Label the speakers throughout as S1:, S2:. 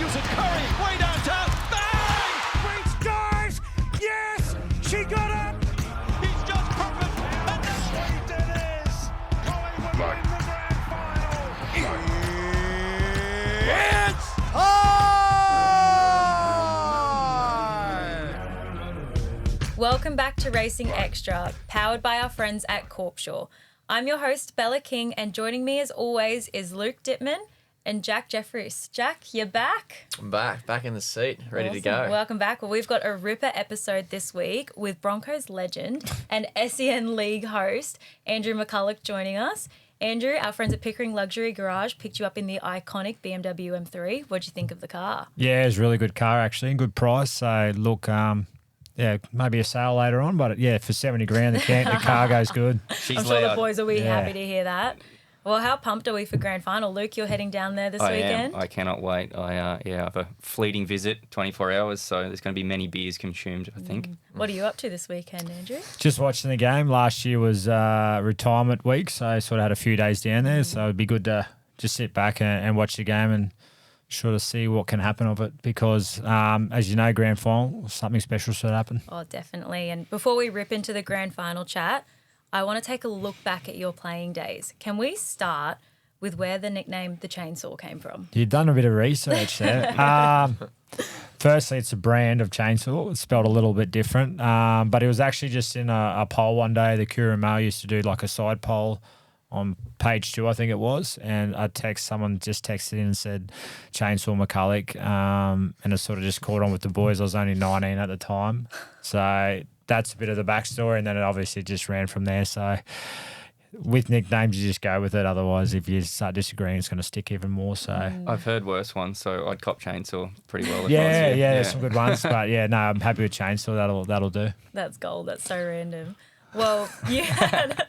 S1: use it. Curry, way downtown. Bang!
S2: Great scores! Yes! She got up!
S1: He's just perfect. And
S2: Sweet it is! Collingwood win the grand final!
S3: It's
S4: Welcome back to Racing Xtra, powered by our friends at Corpshaw. I'm your host, Bella King, and joining me as always is Luke Dittman and Jack Jeffries. Jack, you're back.
S3: I'm back in the seat, ready to go.
S4: Welcome back. Well, we've got a ripper episode this week with Broncos legend and SEN League host Andrew McCollough joining us. Andrew, our friends at Pickering Luxury Garage picked you up in the iconic BMW M3. What'd you think of the car?
S5: Yeah, it was a really good car actually, good price. So look, yeah, maybe a sale later on, but yeah, for 70 grand, the car goes good.
S4: I'm sure the boys will be happy to hear that. Well, how pumped are we for grand final? Luke, you're heading down there this weekend?
S6: I cannot wait. I have a fleeting visit, 24 hours, so there's going to be many beers consumed, I think.
S4: What are you up to this weekend, Andrew?
S5: Just watching the game. Last year was retirement week, so I sort of had a few days down there, so it'd be good to just sit back and watch the game and sort of see what can happen of it because, as you know, grand final, something special should happen.
S4: Oh, definitely. And before we rip into the grand final chat, I want to take a look back at your playing days. Can we start with where the nickname The Chainsaw came from?
S5: You've done a bit of research there. Firstly, it's a brand of chainsaw. It's spelled a little bit different, but it was actually just in a poll one day. The Courier Mail used to do like a side poll on page 2, I think it was, and someone just texted in and said Chainsaw McCullough, and it sort of just caught on with the boys. I was only 19 at the time, so that's a bit of the backstory, and then it obviously just ran from there. So with nicknames, you just go with it. Otherwise, if you start disagreeing, it's going to stick even more. So
S6: I've heard worse ones, so I'd cop Chainsaw pretty well.
S5: Yeah, there's some good ones, but yeah, no, I'm happy with Chainsaw. That'll do.
S4: That's gold. That's so random. Well, you had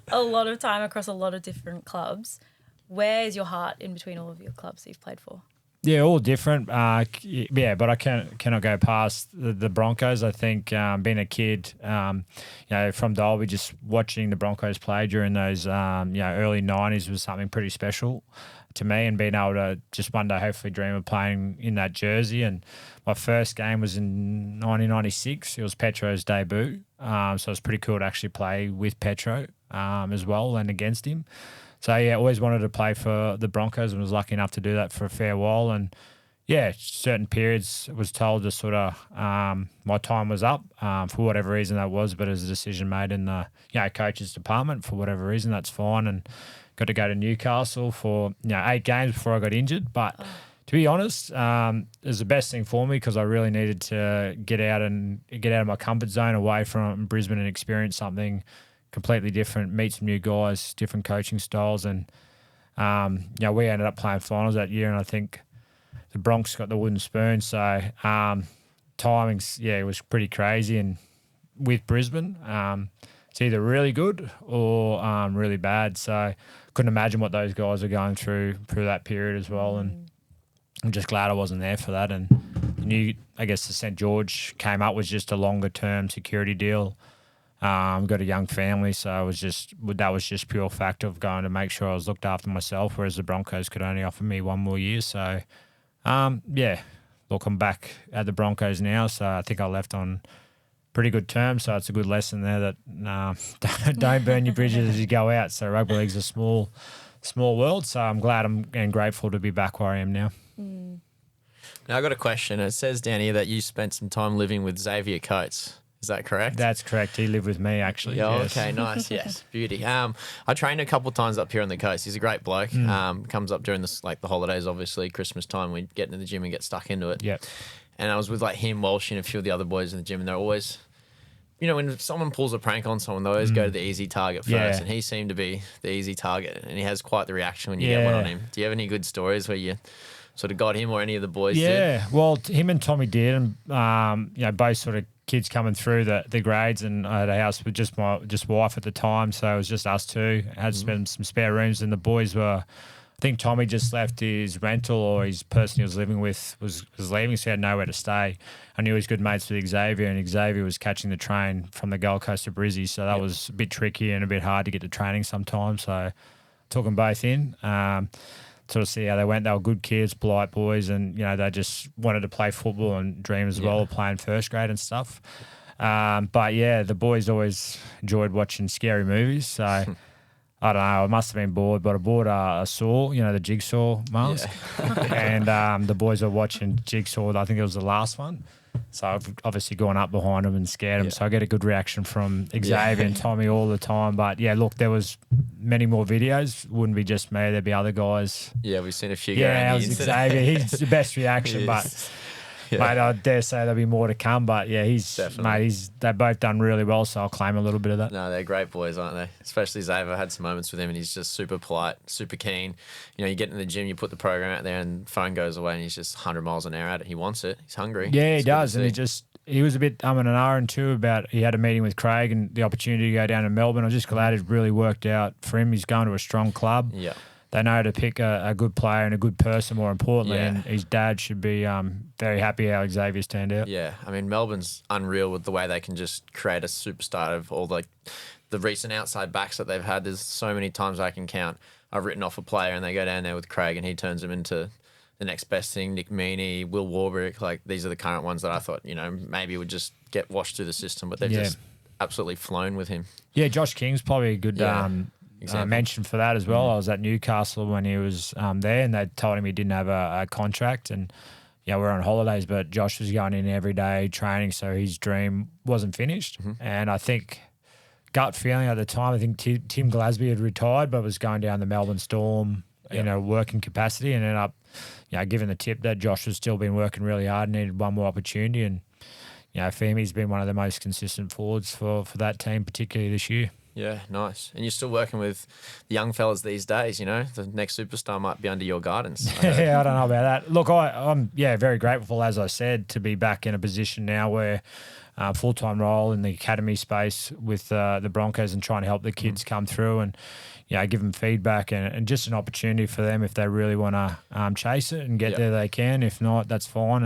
S4: a lot of time across a lot of different clubs. Where is your heart in between all of your clubs that you've played for?
S5: Yeah, all different. Yeah, but I cannot go past the Broncos. I think being a kid, from Dalby, just watching the Broncos play during those early 90s was something pretty special to me, and being able to just one day hopefully dream of playing in that jersey. And my first game was in 1996. It was Petro's debut, so it was pretty cool to actually play with Petro as well and against him. So, yeah, always wanted to play for the Broncos and was lucky enough to do that for a fair while. And, yeah, certain periods was told to sort of my time was up for whatever reason that was, but it was a decision made in the coaches department for whatever reason. That's fine. And got to go to Newcastle for 8 games before I got injured. But to be honest, it was the best thing for me because I really needed to get out of my comfort zone away from Brisbane and experience something completely different, meet some new guys, different coaching styles. And, we ended up playing finals that year, and I think the Bronx got the wooden spoon. So timings, it was pretty crazy. And with Brisbane, it's either really good or really bad. So couldn't imagine what those guys are going through that period as well. And I'm just glad I wasn't there for that. And I guess the St. George came up with just a longer term security deal. Got a young family, so that was just pure fact of going to make sure I was looked after myself, whereas the Broncos could only offer me 1 more year. So, look, I'm back at the Broncos now, so I think I left on pretty good terms. So it's a good lesson there that don't burn your bridges as you go out. So rugby league's a small world. So I'm glad and grateful to be back where I am now.
S3: Now I got a question. It says down here that you spent some time living with Xavier Coates. Is that correct?
S5: That's correct. He lived with me, actually.
S3: Yeah,
S5: yes.
S3: Okay, nice. Yes, beauty. I trained a couple of times up here on the coast. He's a great bloke. Comes up during the holidays, obviously, Christmas time. We get into the gym and get stuck into it.
S5: Yeah.
S3: And I was with him, Walsh, and a few of the other boys in the gym, and they're always, when someone pulls a prank on someone, they always go to the easy target first.
S5: Yeah.
S3: And he seemed to be the easy target, and he has quite the reaction when you get one on him. Do you have any good stories where you sort of got him or any of the boys did?
S5: Yeah, well, him and Tommy did, and both sort of kids coming through the grades, and I had a house with just my wife at the time, so it was just us two. I had to spend some spare rooms, and the boys were, I think Tommy just left his rental, or his person he was living with was leaving, so he had nowhere to stay. I knew he was good mates with Xavier, and Xavier was catching the train from the Gold Coast to Brizzy, so that was a bit tricky and a bit hard to get to training sometimes, so took them both in. sort of see how they went. They were good kids, polite boys, and they just wanted to play football and dream as well of playing first grade and stuff. But yeah, the boys always enjoyed watching scary movies. So I don't know, I must have been bored, but I bought a saw, the jigsaw mask, and the boys were watching Jigsaw. I think it was the last one. So I've obviously gone up behind them and scared them. So I get a good reaction from Xavier and Tommy all the time. But yeah, look, there was many more videos. Wouldn't be just me. There'd be other guys.
S3: Yeah, we've seen a few.
S5: Yeah, it was Xavier. He's the best reaction, but. Yeah. Mate, I dare say there'll be more to come, but yeah, they've both done really well, so I'll claim a little bit of that.
S3: No, they're great boys, aren't they? Especially Xavier. I had some moments with him, and he's just super polite, super keen. You get in the gym, you put the program out there, and the phone goes away, and he's just 100 miles an hour at it. He wants it. He's hungry.
S5: Yeah, he does, and he was a bit an hour and two about he had a meeting with Craig and the opportunity to go down to Melbourne. I'm just glad it really worked out for him. He's going to a strong club.
S3: Yeah.
S5: They know to pick a good player and a good person, more importantly, and his dad should be very happy how Xavier's turned out.
S3: Yeah, I mean, Melbourne's unreal with the way they can just create a superstar of all the recent outside backs that they've had. There's so many times I can count. I've written off a player and they go down there with Craig and he turns them into the next best thing. Nick Meaney, Will Warbrick, these are the current ones that I thought, maybe would just get washed through the system, but they've just absolutely flown with him. Yeah,
S5: Josh King's probably a good mention for that as well. I was at Newcastle when he was there, and they told him he didn't have a contract, and we're on holidays, but Josh was going in every day training, so his dream wasn't finished. And I think gut feeling at the time, I think Tim Glasby had retired, but was going down the Melbourne Storm in a working capacity, and ended up given the tip that Josh has still been working really hard and needed one more opportunity. And for him, he's been one of the most consistent forwards for that team, particularly this year.
S3: Yeah, nice. And you're still working with the young fellas these days, The next superstar might be under your guidance.
S5: I don't know about that. Look, I'm very grateful, as I said, to be back in a position now where full-time role in the academy space with the Broncos and trying to help the kids come through and, give them feedback and just an opportunity for them if they really want to chase it and get there, they can. If not, that's fine.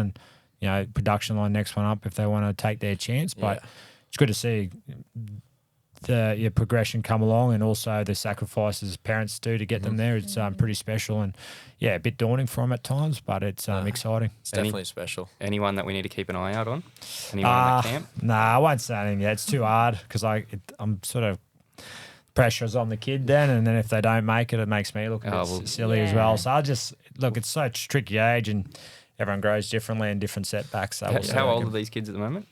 S5: And, production line next one up if they want to take their chance. But it's good to see the progression come along, and also the sacrifices parents do to get them there. It's pretty special, and a bit daunting for them at times, but it's exciting.
S3: It's definitely special.
S6: Anyone that we need to keep an eye out on? Anyone in that camp?
S5: I won't say anything yet. It's too hard because I'm sort of pressure's on the kid then, and then if they don't make it, it makes me look a bit silly as well. So I just look, it's such a tricky age, and everyone grows differently and different setbacks. So
S6: how old are these kids at the moment?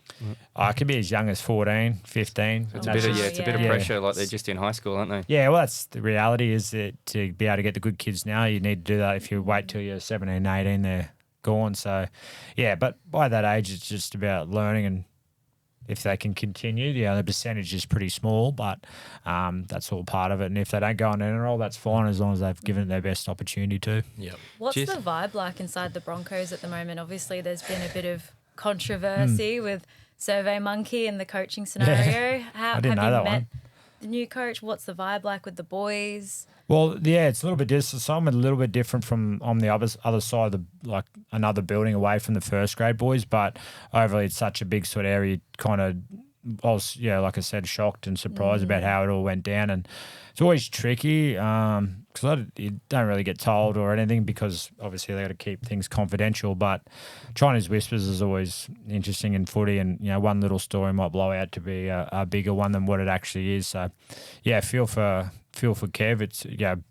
S5: It could be as young as 14, 15.
S6: It's a bit of pressure, like they're just in high school, aren't they?
S5: Yeah, well, that's the reality is that to be able to get the good kids now, you need to do that. If you wait till you're 17, 18, they're gone. So, but by that age, it's just about learning, and if they can continue, the percentage is pretty small, but that's all part of it. And if they don't go on NRL, that's fine as long as they've given it their best opportunity to.
S3: Yeah.
S4: What's the vibe like inside the Broncos at the moment? Obviously, there's been a bit of controversy with Survey Monkey and the coaching scenario.
S5: I didn't know that
S4: met
S5: one.
S4: The new coach? What's the vibe like with the boys?
S5: Well, it's a little bit different. Some a little bit different from on the other side of another building away from the first grade boys. But overall, it's such a big sort of area. Kind of, I was like I said, shocked and surprised about how it all went down. And it's always tricky because you don't really get told or anything because obviously they got to keep things confidential. But Chinese whispers is always interesting in footy, and one little story might blow out to be a bigger one than what it actually is. So, feel for Kev. It's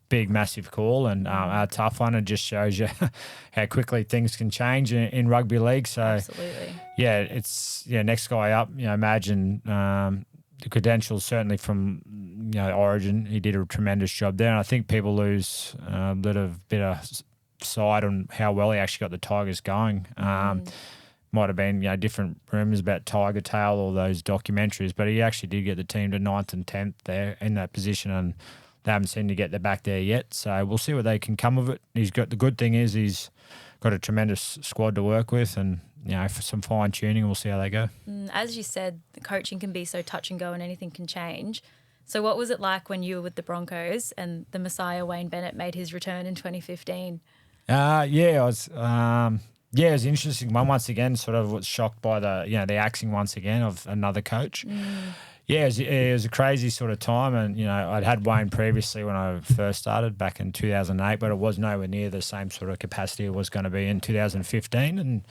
S5: big, massive call and a tough one. It just shows you how quickly things can change in rugby league. So,
S4: absolutely.
S5: It's next guy up. Imagine the credentials certainly from Origin. He did a tremendous job there, and I think people lose a little bit of sight on how well he actually got the Tigers going. Might have been different rumours about Tiger Tail or those documentaries, but he actually did get the team to 9th and 10th there in that position, and they haven't seemed to get their back there yet. So we'll see what they can come of it. The good thing is he's got a tremendous squad to work with, and for some fine tuning, we'll see how they go.
S4: As you said, the coaching can be so touch and go, and anything can change. So what was it like when you were with the Broncos and the Messiah Wayne Bennett made his return in 2015?
S5: I was. It was an interesting one. Once again, sort of was shocked by the axing once again of another coach. Yeah, it was a crazy sort of time, and I'd had Wayne previously when I first started back in 2008, but it was nowhere near the same sort of capacity it was going to be in 2015.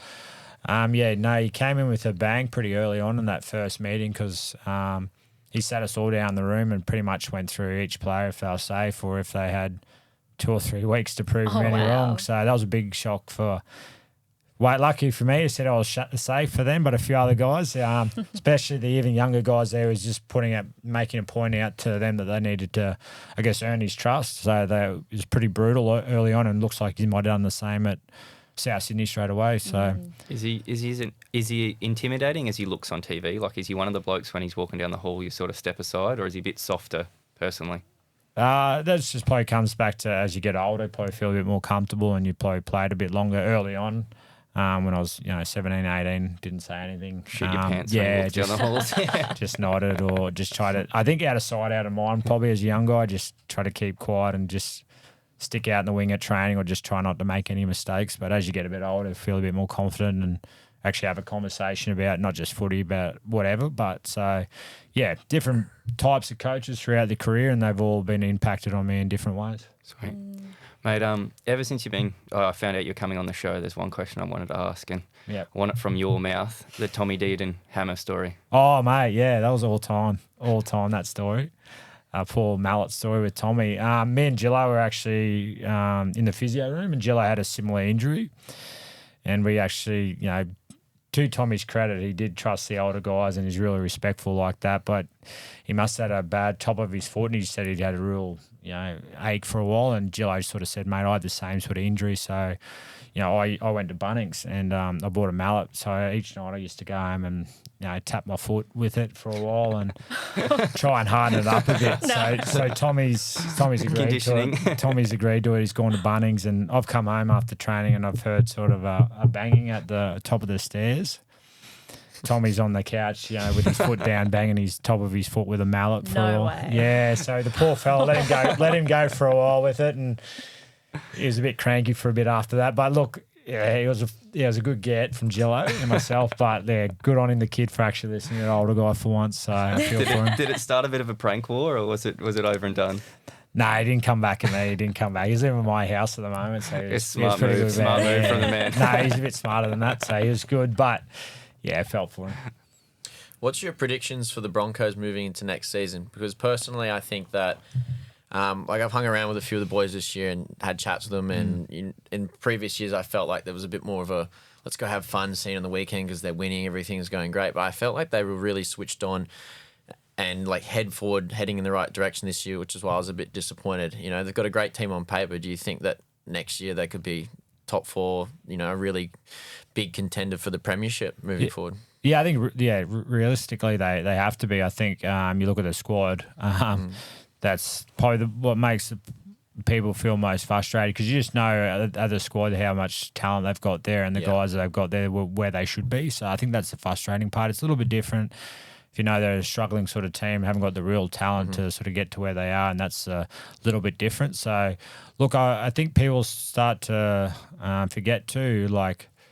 S5: And he came in with a bang pretty early on in that first meeting because he sat us all down in the room and pretty much went through each player if they were safe or if they had 2 or 3 weeks to prove them any wrong. So that was a big shock for. Lucky for me, he said I was safe for them, but a few other guys, especially the even younger guys there, was just making a point out to them that they needed to, I guess, earn his trust. So it was pretty brutal early on, and looks like he might have done the same at South Sydney straight away. So
S6: is he intimidating as he looks on TV? Like, is he one of the blokes when he's walking down the hall you sort of step aside, or is he a bit softer personally?
S5: That just probably comes back to as you get older, you probably feel a bit more comfortable, and you probably played a bit longer early on. When I was, 17, 18, didn't say anything.
S6: Shit your pants when you walked down the halls.
S5: Just nodded or just tried to, I think out of sight, out of mind, probably as a young guy, just try to keep quiet and just stick out in the wing at training or just try not to make any mistakes. But as you get a bit older, feel a bit more confident and actually have a conversation about not just footy, about whatever. But so, yeah, different types of coaches throughout the career, and they've all been impacted on me in different ways.
S6: Sweet. Mate, ever since I found out you're coming on the show, there's one question I wanted to ask, and I want it from your mouth, the Tommy Dearden hammer story.
S5: Oh, mate, yeah, that was all time, that story. Poor mallet story with Tommy. Me and Gillo were actually in the physio room, and Gillo had a similar injury. And we actually, to Tommy's credit, he did trust the older guys and he's really respectful like that. But he must have had a bad top of his foot, and he said he'd had a real, ache for a while. And Gillo sort of said, mate, I had the same sort of injury. So, I went to Bunnings and I bought a mallet. So each night I used to go home and, tap my foot with it for a while and try and harden it up a bit. No. So Tommy's agreed to it. Tommy's agreed to it. He's gone to Bunnings, and I've come home after training and I've heard sort of a banging at the top of the stairs. Tommy's on the couch, with his foot down, banging his top of his foot with a mallet for a while.
S4: Way.
S5: Yeah, so the poor fella let him go for a while with it, and he was a bit cranky for a bit after that. But look, he was a good get from Gillo and myself. But good on him, the kid, for actually listening to an older guy for once. So I feel for him.
S6: Did it start a bit of a prank war, or was it over and done?
S5: No, he didn't come back, He didn't come back. He's living in my house at the moment, so he was pretty good.
S6: Smart move from the man.
S5: No, he's a bit smarter than that, so he was good. But yeah, it felt for him.
S3: What's your predictions for the Broncos moving into next season? Because personally, I think that, I've hung around with a few of the boys this year and had chats with them. And in previous years, I felt like there was a bit more of a let's go have fun scene on the weekend because they're winning, everything's going great. But I felt like they were really switched on and head forward, heading in the right direction this year, which is why I was a bit disappointed. They've got a great team on paper. Do you think that next year they could be top 4, a really big contender for the premiership moving forward?
S5: Yeah, I think realistically they have to be. I think you look at the squad, that's probably what makes people feel most frustrated, because you just know at the squad how much talent they've got there, and the guys that they've got there where they should be. So I think that's the frustrating part. It's a little bit different if they're a struggling sort of team, haven't got the real talent to sort of get to where they are, and that's a little bit different. So look, I think people start to forget too,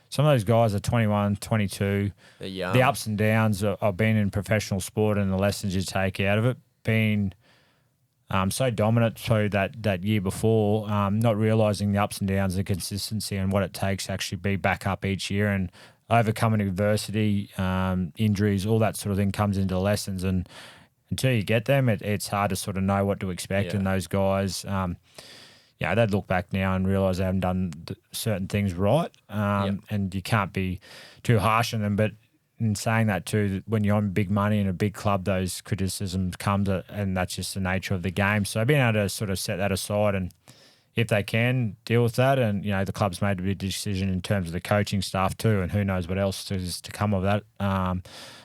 S5: some of those guys are 21, 22.
S3: They're young.
S5: The ups and downs of being in professional sport and the lessons you take out of it, being so dominant through that year before, not realising the ups and downs, the consistency and what it takes to actually be back up each year and overcoming adversity, injuries, all that sort of thing comes into the lessons. And until you get them, it's hard to sort of know what to expect. And those guys, they'd look back now and realise they haven't done certain things right. And you can't be too harsh on them. But in saying that too, when you're on big money in a big club, those criticisms come and that's just the nature of the game. So being able to sort of set that aside, and if they can deal with that, and the club's made a big decision in terms of the coaching staff too, and who knows what else is to come of that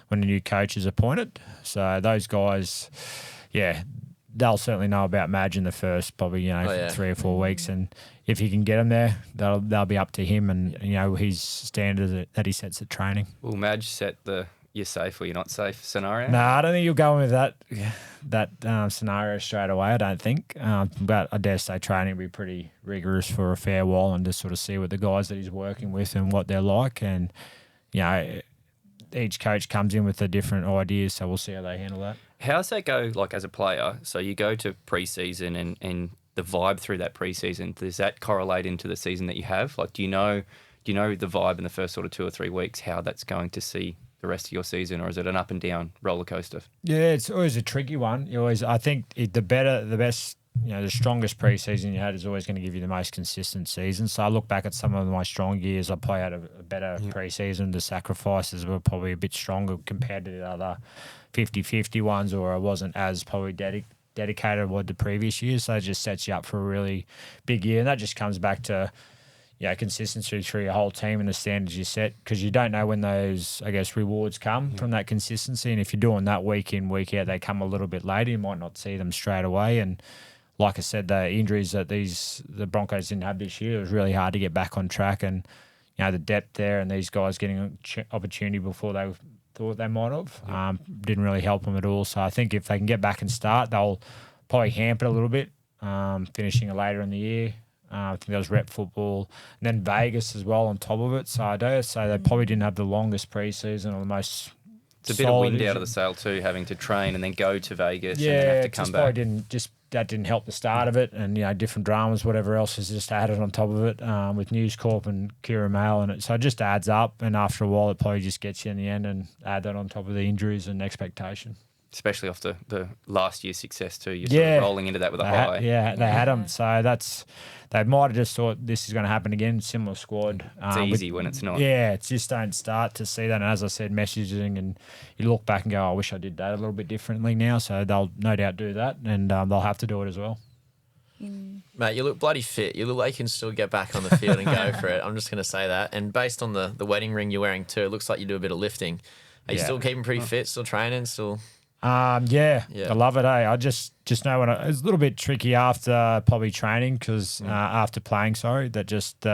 S5: when a new coach is appointed. So those guys, they'll certainly know about Madge in the first probably 3 or 4 weeks, and if he can get them there, they'll be up to him and his standards that he sets at training.
S6: Will Madge set the you're safe or you're not safe scenario?
S5: No, I don't think you'll go in with that scenario straight away, I don't think. But I dare say training will be pretty rigorous for a fair while, and just sort of see what the guys that he's working with and what they're like. And, each coach comes in with a different ideas, so we'll see how they handle that.
S6: How's that go, like, as a player? So you go to pre-season and the vibe through that pre-season, does that correlate into the season that you have? Like, do you know the vibe in the first sort of 2 or 3 weeks, how that's going to see the rest of your season, or is it an up and down roller coaster?
S5: Yeah, it's always a tricky one. I think the best, the strongest preseason you had is always going to give you the most consistent season. So I look back at some of my strong years. I play out a better preseason. The sacrifices were probably a bit stronger compared to the other 50-50 ones, or I wasn't as probably dedicated with the previous years. So it just sets you up for a really big year. And that just comes back to, consistency through your whole team and the standards you set, because you don't know when those, I guess, rewards come from that consistency. And if you're doing that week in, week out, they come a little bit later. You might not see them straight away. And like I said, the injuries that the Broncos didn't have this year, it was really hard to get back on track. And, the depth there and these guys getting an opportunity before they thought they might have didn't really help them at all. So I think if they can get back and start, they'll probably hamper it a little bit, finishing it later in the year. I think there was rep football and then Vegas as well on top of it. So I dare say they probably didn't have the longest preseason or the most.
S6: It's a bit of wind out of the sail too, having to train and then go to Vegas and then have to come back.
S5: That didn't help the start of it, and different dramas, whatever else is just added on top of it with News Corp and Kira Mail, and so it just adds up. And after a while, it probably just gets you in the end, and add that on top of the injuries and expectation.
S6: Especially after the last year's success too, you're sort of rolling into that with a high.
S5: They had them, so they might have just thought this is going to happen again. Similar squad.
S6: It's easy when it's not.
S5: Yeah, it's just don't start to see that. And as I said, messaging, and you look back and go, I wish I did that a little bit differently now. So they'll no doubt do that, and they'll have to do it as well.
S3: Mate, you look bloody fit. You look like you can still get back on the field and go for it. I'm just going to say that. And based on the wedding ring you're wearing too, it looks like you do a bit of lifting. Are you still keeping pretty fit, still training, still...
S5: I love it. I just know when it's a little bit tricky after probably training because after playing, that just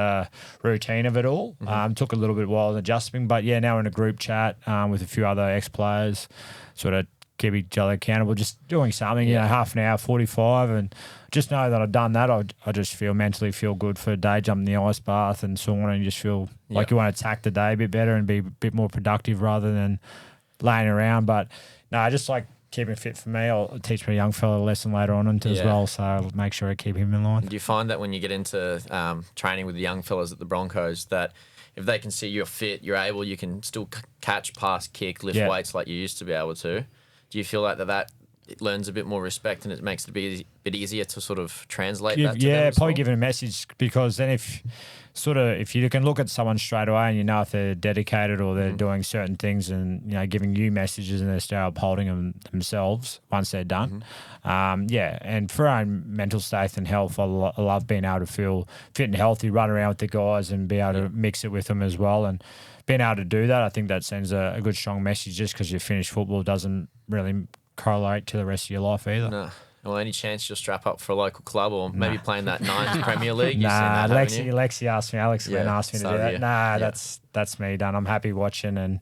S5: routine of it all took a little bit while adjusting. But now in a group chat with a few other ex-players, sort of keep each other accountable, just doing something, half an hour, 45, and just know that I've done that. I just mentally feel good for a day, jumping the ice bath and sauna, and just feel like you want to attack the day a bit better and be a bit more productive rather than laying around. But no, I just like keeping fit for me. I'll teach my young fella a lesson later on as well, so I'll make sure I keep him in line.
S3: Do you find that when you get into training with the young fellas at the Broncos, that if they can see you're fit, you can still catch, pass, kick, lift weights like you used to be able to? Do you feel like that it learns a bit more respect and it makes it a bit easier to sort of translate that to them?
S5: Probably giving a message, because then if you can look at someone straight away and if they're dedicated or they're doing certain things and giving you messages and they start upholding them themselves once they're done. And for our own mental state and health, I love being able to feel fit and healthy, run around with the guys and be able to mix it with them as well. And being able to do that, I think that sends a good strong message. Just because you finish football doesn't really correlate to the rest of your life either.
S3: No. Well, any chance you'll strap up for a local club or maybe playing that Nines Premier League?
S5: Lexi asked me. Alex asked me to do that. That's me done. I'm happy watching and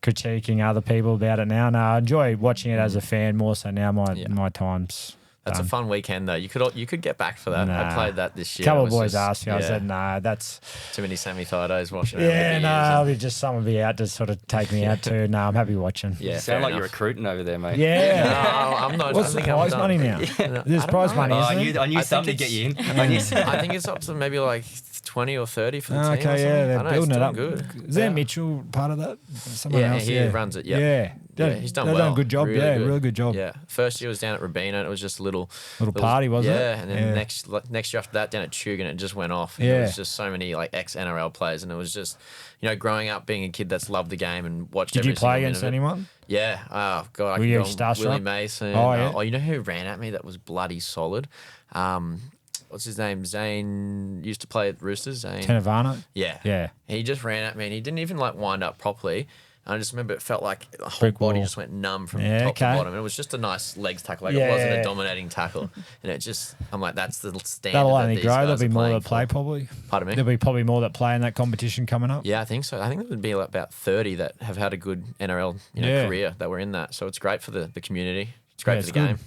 S5: critiquing other people about it now. No, I enjoy watching it as a fan more so now. My time's
S3: That's a fun weekend though. You could get back for that. I played that this year.
S5: A couple of boys asked me. I said, that's
S3: too many Sammy-Thidos watching.
S5: I'll be just someone will be out to sort of take me out too. No, I'm happy watching.
S6: Yeah, you sound like you're recruiting over there, mate.
S5: Yeah,
S3: no, I'm not.
S5: What's the prize money now? There's prize money.
S6: I knew something to get you in.
S3: I think it's up to maybe like 20 or 30 for the team.
S5: Okay, they're building it up.
S3: Good.
S5: Is there Mitchell part of that? Someone else?
S3: He runs it. Yeah, he's done well.
S5: They've done a good job. Really good job.
S3: Yeah, first year was down at Rabina, and it was just a little
S5: party, wasn't it?
S3: Yeah, and then next year after that down at Tugan, it just went off. And it was just so many like ex-NRL players, and it was just growing up being a kid that's loved the game and watched.
S5: Did you play against anyone?
S3: Yeah. Oh God,
S5: were you starstruck?
S3: Willie Mason.
S5: Oh yeah.
S3: Oh, you know who ran at me that was bloody solid? What's his name? Zane used to play at Roosters. Zane
S5: Tenavano?
S3: Yeah. He just ran at me and he didn't even wind up properly. And I just remember it felt like the whole body just went numb from top to bottom. And it was just a nice legs tackle. It wasn't a dominating tackle. And it just, I'm like, that's the standard.
S5: That'll only
S3: that
S5: grow.
S3: There'll
S5: be more that play probably.
S3: Pardon me?
S5: There'll be probably more that play in that competition coming up.
S3: Yeah, I think so. I think there would be about 30 that have had a good NRL career that were in that. So it's great for the community. It's great for the game.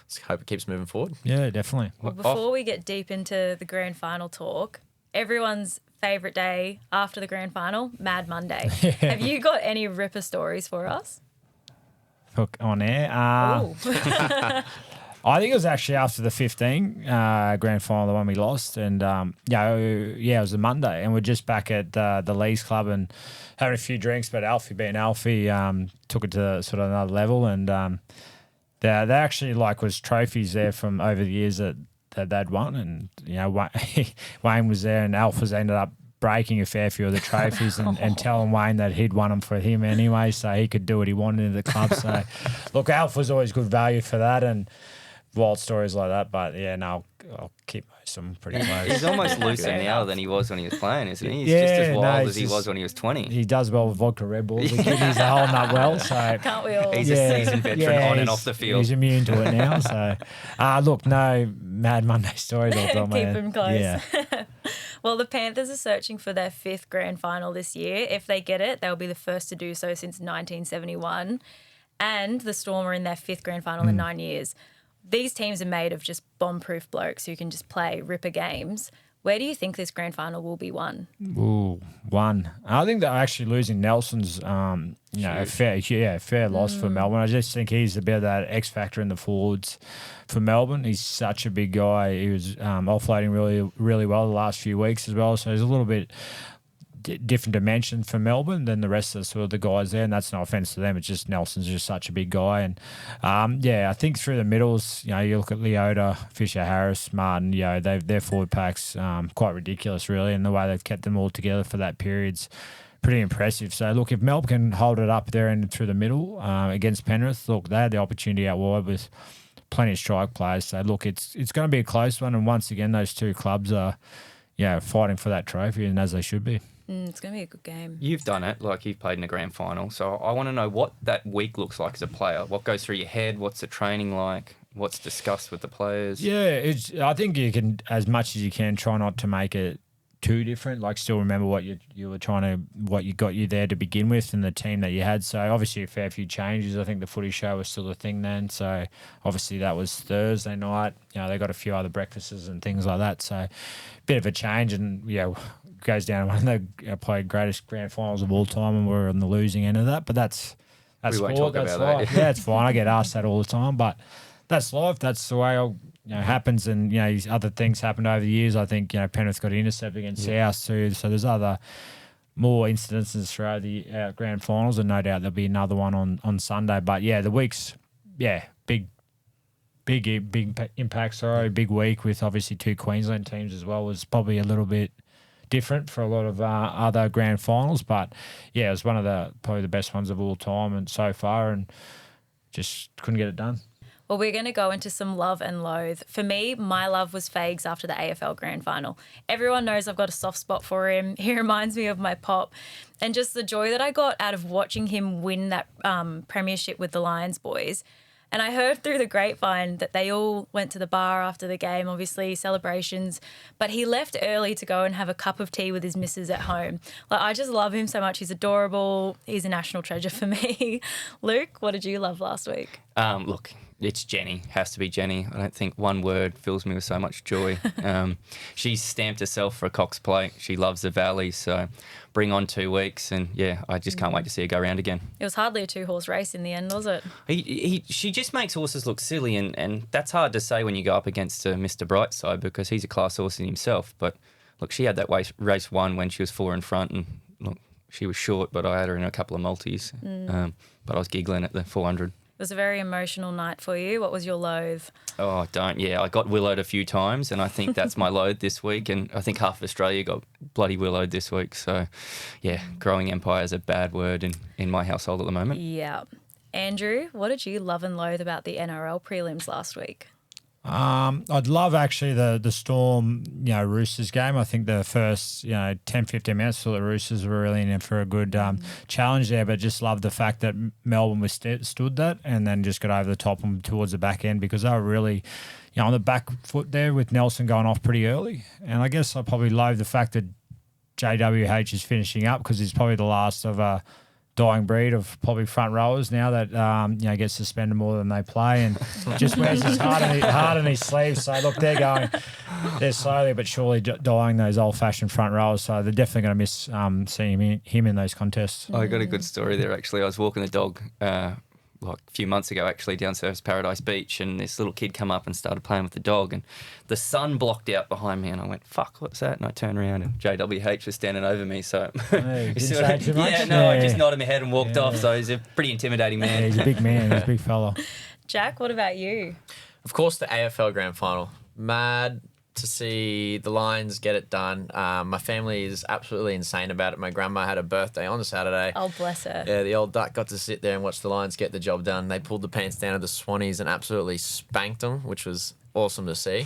S3: Let's hope it keeps moving forward.
S5: Yeah, definitely.
S4: Well, before we get deep into the grand final talk, everyone's favourite day after the grand final, Mad Monday. Have you got any ripper stories for us?
S5: on air.
S4: Ooh.
S5: I think it was actually after the 15 grand final, the one we lost. And, it was a Monday. And we're just back at the Leagues Club and having a few drinks. But Alfie, being Alfie, took it to sort of another level. And they actually, was trophies there from over the years that they'd won. And, Wayne was there and Alpha's ended up breaking a fair few of the trophies and telling Wayne that he'd won them for him anyway, so he could do what he wanted in the club. So, look, Alpha's always good value for that. And wild stories like that, but I'll keep most of them pretty close.
S6: He's almost looser now than he was when he was playing, isn't he? He's just as wild as he was when he was 20.
S5: He does well with vodka Red Bulls. The kidneys are holding up well, so
S4: Can't we all?
S6: He's a seasoned veteran on and off the field.
S5: He's immune to it now. So, look, no Mad Monday stories. I'll
S4: Keep him close.
S5: Yeah.
S4: Well, the Panthers are searching for their 5th grand final this year. If they get it, they'll be the first to do so since 1971. And the Storm are in their 5th grand final in 9 years. These teams are made of just bomb-proof blokes who can just play ripper games. Where do you think this grand final will be won?
S5: Ooh, one. I think they're actually losing Nelson's, a fair loss for Melbourne. I just think he's a bit of that X factor in the forwards for Melbourne. He's such a big guy. He was offloading really, really well the last few weeks as well. So he's a little bit different dimension for Melbourne than the rest of the guys there, and that's no offence to them. It's just Nelson's just such a big guy, and I think through the middles, you look at Leota, Fisher, Harris, Martin, their forward pack's quite ridiculous really, and the way they've kept them all together for that period's pretty impressive. So look, if Melbourne can hold it up there and through the middle against Penrith, look, they had the opportunity out wide with plenty of strike players. So look, it's going to be a close one, and once again, those two clubs are fighting for that trophy, and as they should be.
S4: It's going to be a good game.
S6: You've done it, you've played in a grand final. So I want to know what that week looks like as a player. What goes through your head? What's the training like? What's discussed with the players?
S5: Yeah, I think you can, as much as you can, try not to make it too different. Still remember what what you got you there to begin with and the team that you had. So obviously a fair few changes. I think the footy show was still a thing then. So obviously that was Thursday night. They got a few other breakfasts and things like that. So bit of a change, and goes down one of the probably greatest grand finals of all time, and we're on the losing end of that. But that's
S6: we won't
S5: sport,
S6: talk
S5: that's
S6: about
S5: life.
S6: that.
S5: Yeah, it's fine. I get asked that all the time, but that's life. That's the way it happens. And other things happened over the years. I think Penrith got an intercept against South too. So there's other more incidences throughout the grand finals, and no doubt there'll be another one on Sunday. But the week's big impact. Sorry, big week with obviously two Queensland teams as well. Was probably a little bit different for a lot of other grand finals, but it was one of probably the best ones of all time and so far, and just couldn't get it done.
S4: Well, we're going to go into some love and loathe. For me, my love was Fags after the AFL Grand Final. Everyone knows I've got a soft spot for him. He reminds me of my pop. And just the joy that I got out of watching him win that premiership with the Lions boys. And I heard through the grapevine that they all went to the bar after the game, obviously celebrations, but he left early to go and have a cup of tea with his missus at home. I just love him so much. He's adorable. He's a national treasure for me. Luke, what did you love last week?
S6: Look, it's Jenny. Has to be Jenny. I don't think one word fills me with so much joy. She's stamped herself for a Cox plate. She loves the Valley, so bring on 2 weeks, and I just can't wait to see her go around again.
S4: It was hardly a 2-horse race in the end, was it?
S6: She just makes horses look silly, and that's hard to say when you go up against Mr. Brightside, because he's a class horse in himself. But look, she had that race won when she was 4 in front, and look, she was short, but I had her in a couple of multis. But I was giggling at the 400.
S4: It was a very emotional night for you. What was your loathe?
S6: Oh, don't. Yeah, I got willowed a few times, and I think that's my loathe this week. And I think half of Australia got bloody willowed this week. So, growing empire is a bad word in my household at the moment.
S4: Yeah. Andrew, what did you love and loathe about the NRL prelims last week?
S5: I'd love actually the Storm, Roosters game. I think the first, 10, 15 minutes, I thought the Roosters were really in for a good challenge there, but just love the fact that Melbourne withstood that and then just got over the top and towards the back end, because they were really, on the back foot there with Nelson going off pretty early. And I guess I probably loathe the fact that JWH is finishing up, because he's probably the last of a dying breed of probably front rowers now that gets suspended more than they play, and just wears his heart in his sleeve. So look, they're slowly but surely dying, those old-fashioned front rowers. So they're definitely going to miss seeing him in those contests.
S6: I got a good story there actually. I was walking the dog like a few months ago actually down Surfers Paradise Beach, and this little kid come up and started playing with the dog, and the sun blocked out behind me, and I went, fuck, what's that? And I turned around and JWH was standing over me, so
S5: Hey, didn't say too much?
S6: yeah, no, I
S5: Yeah.
S6: just nodded my head and walked off. So he's a pretty intimidating
S5: Yeah,
S6: man.
S5: he's a big man. He's a big fella.
S4: Jack, what about you?
S3: Of course, the AFL Grand Final. Mad to see the Lions get it done. My family is absolutely insane about it. My grandma had a birthday on Saturday.
S4: Oh, bless her.
S3: Yeah, the old duck got to sit there and watch the Lions get the job done. They pulled the pants down of the Swannies and absolutely spanked them, which was awesome to see.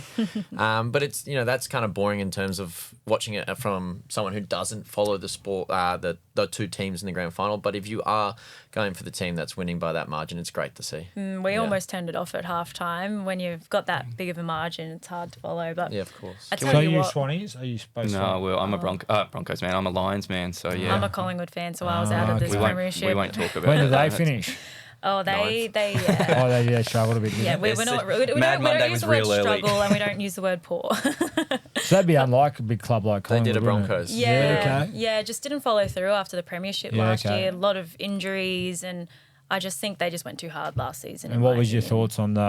S3: But it's, that's kind of boring in terms of watching it from someone who doesn't follow the sport, the two teams in the grand final. But if you are going for the team that's winning by that margin, it's great to see.
S4: We almost turned it off at halftime. When you've got that big of a margin, it's hard to follow. But
S3: Yeah, of course.
S4: I
S5: So
S4: tell
S5: are
S4: you
S5: you
S4: what,
S5: Swannies? Are you supposed to?
S6: No, well, I'm a Broncos man. I'm a Lions man. So yeah,
S4: I'm a Collingwood fan, so I was out of this
S6: we won't
S4: premiership.
S6: talk about
S5: When
S6: it.
S5: did they finish?
S4: Oh, they
S5: Oh, they struggled a bit.
S4: yeah, we're
S6: Yes,
S4: not. We
S6: Mad
S4: don't
S6: Monday
S4: use
S6: was
S4: the word
S6: real early.
S4: struggle, and we don't use the word poor.
S5: So that'd be unlike a big club like
S3: They
S5: Collingwood.
S3: did a
S5: wouldn't it?
S3: Broncos.
S4: Yeah,
S5: okay.
S4: just didn't follow through after the premiership
S5: Yeah,
S4: last
S5: okay.
S4: year. A lot of injuries, and I just think they just went too hard last season.
S5: And what was your thoughts on the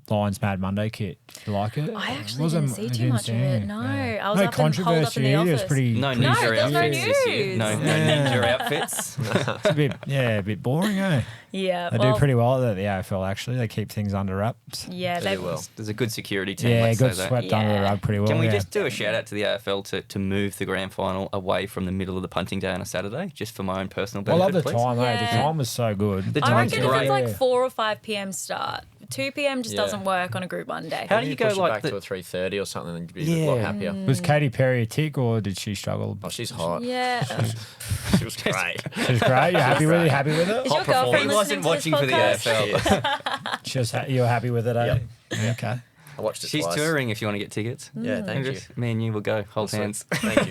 S5: Lions Mad Monday kit? Did you like it?
S4: I actually
S5: Wasn't-
S4: didn't see
S5: you
S4: too
S5: didn't
S4: much
S5: see
S4: of it.
S5: it,
S4: No,
S5: yeah.
S4: I was
S5: No
S4: up and holed up
S5: controversy
S4: in the
S5: either.
S4: office.
S5: It's pretty.
S6: No
S4: No,
S6: ninja
S4: there's no
S6: outfits this year.
S4: news.
S6: No ninja outfits.
S5: It's a bit boring, eh?
S4: Yeah,
S5: They
S4: well,
S5: do pretty well at the AFL, actually. They keep things under wraps.
S4: yeah,
S3: They
S4: they
S3: do well.
S6: There's a good security team.
S5: Yeah,
S6: let's
S5: good
S6: say that.
S5: swept under the
S4: Yeah.
S5: rug pretty well.
S6: Can we
S5: yeah.
S6: just do a shout out to the AFL to move the grand final away from the middle of the punting day on a Saturday, just for my own personal
S5: I
S6: benefit,
S5: love the
S6: please?
S5: time, eh? The
S4: Yeah.
S5: time was so good.
S6: The
S4: I
S6: time's
S4: reckon if
S6: great.
S4: it's like 4 or 5 p.m. start, 2 p.m. just
S3: Yeah.
S4: doesn't work on a Group 1 day.
S6: How do you go
S3: push it
S6: like
S3: back
S6: the-
S3: to a 3:30 or something, and you'd be a lot
S6: Yeah.
S3: happier.
S5: Was Katy Perry a tick or did she struggle?
S3: Oh, she's hot.
S4: Yeah.
S3: She was great.
S5: She was great. You happy with it? Happy with it?
S4: Is your
S3: Hot
S4: girlfriend
S6: He
S4: listening
S6: wasn't
S4: to
S6: watching for
S4: this
S6: the
S4: podcast?
S6: AFL.
S5: She was you were happy with it, eh? Okay.
S3: I watched it
S6: She's
S3: twice.
S6: touring if you want to get tickets.
S3: Yeah, thank you.
S6: Me and you will go. Hold
S3: Sweet.
S6: hands.
S3: Thank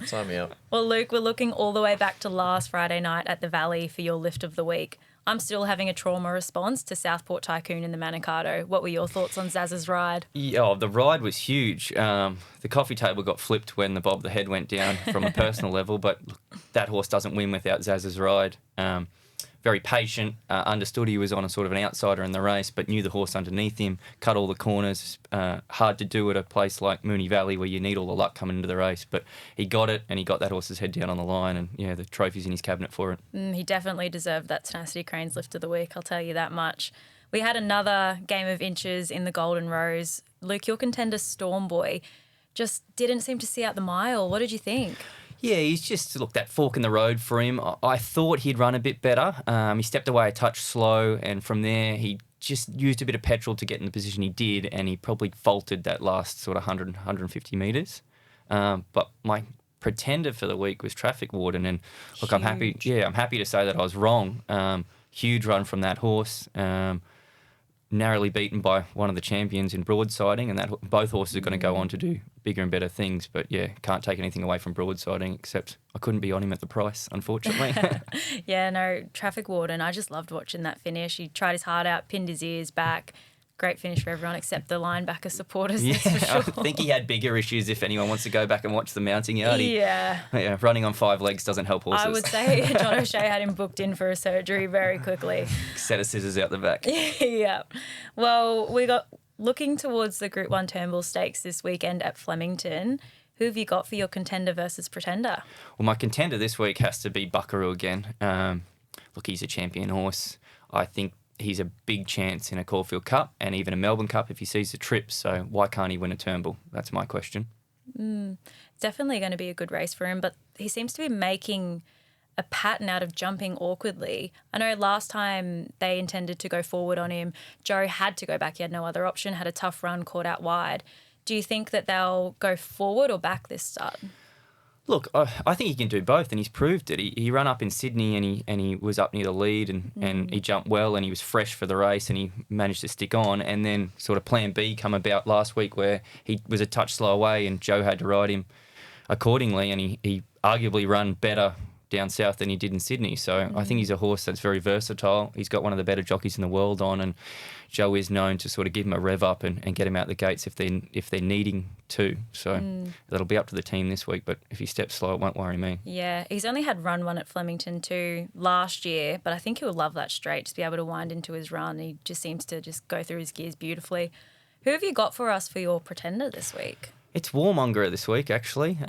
S3: you. Sign me up.
S4: Well, Luke, we're looking all the way back to last Friday night at the Valley for your lift of the week. I'm still having a trauma response to Southport Tycoon in the Manikato. What were your thoughts on Zaz's ride?
S6: Yeah, the ride was huge. The coffee table got flipped when the Bob the Head went down from a personal level, but look, that horse doesn't win without Zaz's ride. Very patient, understood he was on a sort of an outsider in the race, but knew the horse underneath him, cut all the corners. Hard to do at a place like Moonee Valley where you need all the luck coming into the race, but he got it and he got that horse's head down on the line, and yeah, the trophy's in his cabinet for it.
S4: He definitely deserved that Tenacity Cranes lift of the week, I'll tell you that much. We had another game of inches in the Golden Rose. Luke, your contender Storm Boy just didn't seem to see out the mile. What did you think?
S6: Yeah, he's just, look, that fork in the road for him. I thought he'd run a bit better. He stepped away a touch slow, and from there he just used a bit of petrol to get in the position he did, and he probably faltered that last sort of 100, 150 metres. But my pretender for the week was Traffic Warden, and look, I'm happy. Yeah, I'm happy to say that I was wrong. Huge run from that horse. Narrowly beaten by one of the champions in broadsiding, and that both horses are going to go on to do bigger and better things. But yeah, can't take anything away from broadsiding, except I couldn't be on him at the price, unfortunately.
S4: Yeah, no, Traffic Warden, I just loved watching that finish. He tried his heart out, pinned his ears back. Great finish for everyone except the linebacker supporters,
S6: Yeah,
S4: that's for sure.
S6: I think he had bigger issues if anyone wants to go back and watch the mounting yard.
S4: Yeah.
S6: Running on 5 legs doesn't help horses.
S4: I would say John O'Shea had him booked in for a surgery very quickly.
S6: Set of scissors out the back.
S4: Yeah. Well, we got looking towards the Group 1 Turnbull Stakes this weekend at Flemington. Who have you got for your contender versus pretender?
S6: Well, my contender this week has to be Buckaroo again. Look, he's a champion horse. I think he's a big chance in a Caulfield Cup and even a Melbourne Cup if he sees the trip. So why can't he win a Turnbull? That's my question.
S4: Definitely going to be a good race for him, but he seems to be making a pattern out of jumping awkwardly. I know last time they intended to go forward on him, Joe had to go back. He had no other option, had a tough run, caught out wide. Do you think that they'll go forward or back this start?
S6: Look, I think he can do both, and he's proved it. He ran up in Sydney and he was up near the lead and he jumped well and he was fresh for the race and he managed to stick on. And then sort of plan B come about last week where he was a touch slow away and Joe had to ride him accordingly, and he arguably run better down south than he did in Sydney. So I think he's a horse that's very versatile. He's got one of the better jockeys in the world on, and Joe is known to sort of give him a rev up and get him out the gates if they're needing to. So that'll be up to the team this week. But if he steps slow, it won't worry me.
S4: Yeah, he's only had run one at Flemington too last year, but I think he'll love that straight, just be able to wind into his run. He just seems to just go through his gears beautifully. Who have you got for us for your pretender this week?
S6: It's Warmonger this week, actually.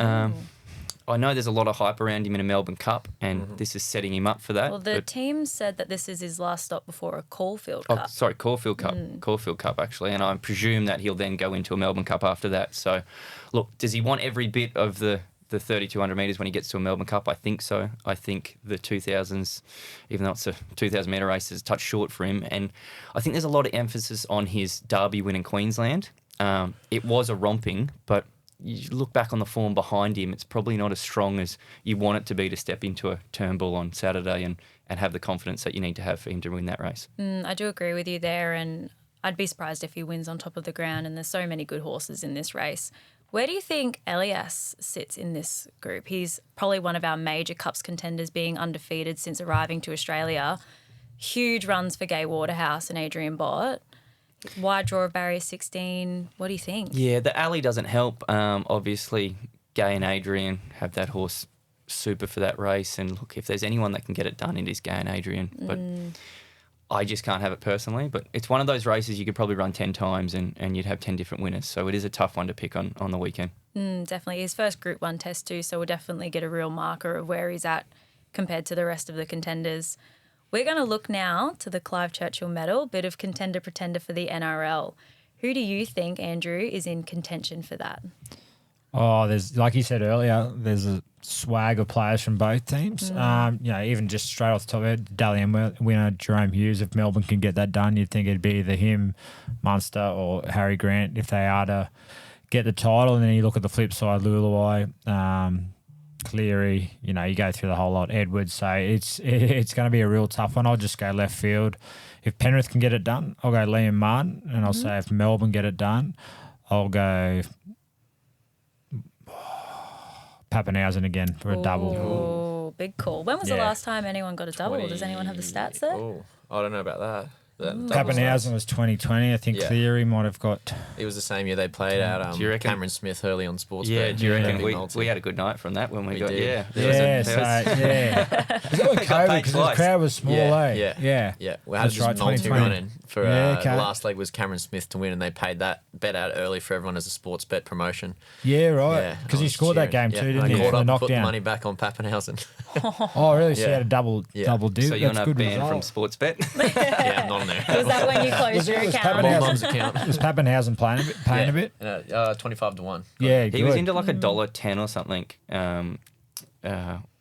S6: I know there's a lot of hype around him in a Melbourne Cup, and this is setting him up for that.
S4: Well, the team said that this is his last stop before a Caulfield
S6: Oh,
S4: Cup.
S6: sorry, Caulfield Cup. Caulfield Cup, actually. And I presume that he'll then go into a Melbourne Cup after that. So, look, does he want every bit of the 3,200 metres when he gets to a Melbourne Cup? I think so. I think the 2,000s, even though it's a 2,000 metre race, is a touch short for him. And I think there's a lot of emphasis on his Derby win in Queensland. It was a romping, but you look back on the form behind him, it's probably not as strong as you want it to be to step into a Turnbull on Saturday and have the confidence that you need to have for him to win that race.
S4: I do agree with you there, and I'd be surprised if he wins on top of the ground, and there's so many good horses in this race. Where do you think Elias sits in this group? He's probably one of our major Cups contenders, being undefeated since arriving to Australia. Huge runs for Gai Waterhouse and Adrian Bott. Wide draw of barrier 16. What do you think?
S6: Yeah, the alley doesn't help. Obviously, Gay and Adrian have that horse super for that race. And look, if there's anyone that can get it done, it is Gay and Adrian. But I just can't have it personally. But it's one of those races you could probably run 10 times and you'd have 10 different winners. So it is a tough one to pick on the weekend.
S4: Definitely. His first Group 1 test too, so we'll definitely get a real marker of where he's at compared to the rest of the contenders. We're going to look now to the Clive Churchill Medal, bit of contender-pretender for the NRL. Who do you think, Andrew, is in contention for that?
S5: Oh, there's, like you said earlier, there's a swag of players from both teams. Even just straight off the top of it, Dalian winner Jerome Hughes, if Melbourne can get that done, you'd think it'd be either him, Munster, or Harry Grant if they are to get the title. And then you look at the flip side, Luluai, Cleary, you go through the whole lot, Edwards. So it's going to be a real tough one. I'll just go left field. If Penrith can get it done, I'll go Liam Martin. And I'll say if Melbourne get it done, I'll go Pappenhausen again for a double.
S4: Oh, big call. When was the last time anyone got a double? Does anyone have the stats there?
S3: Oh, I don't know about that.
S5: Pappenhausen was 2020. I think Cleary might have got...
S3: It was the same year they played out
S6: Do you reckon-
S3: Cameron Smith early on Sports.
S6: Yeah, do you reckon
S3: Big
S6: we
S3: multi.
S6: had a good night from that when we got...
S3: did.
S6: Yeah.
S5: Was it with COVID because the crowd was small,
S3: Yeah.
S5: Yeah.
S3: We had
S5: That's
S3: this
S5: right,
S3: multi
S5: 2020.
S3: running for
S5: Yeah, okay.
S3: the last leg was Cameron Smith to win, and they paid that bet out early for everyone as a sports bet promotion.
S5: Yeah, right.
S3: Yeah,
S5: Because
S3: I
S5: he
S3: was
S5: scored that game
S3: cheering.
S5: too,
S3: I
S5: didn't he?
S3: caught
S5: For
S3: up
S5: the
S3: and put the
S5: knockdown.
S3: money back on Pappenhausen.
S5: Oh, really? So
S3: Yeah.
S5: he had a double dip.
S6: So you're
S5: That's
S6: not
S5: good
S6: banned from
S5: result.
S6: sports bet?
S3: Yeah, not on there.
S4: Was that when you closed your
S5: was
S4: account?
S5: Pappenhausen.
S3: Mum's account.
S5: Was Pappenhausen paying a bit?
S3: 25-1.
S5: Yeah,
S6: He was
S5: good.
S6: into like $1.10 or something.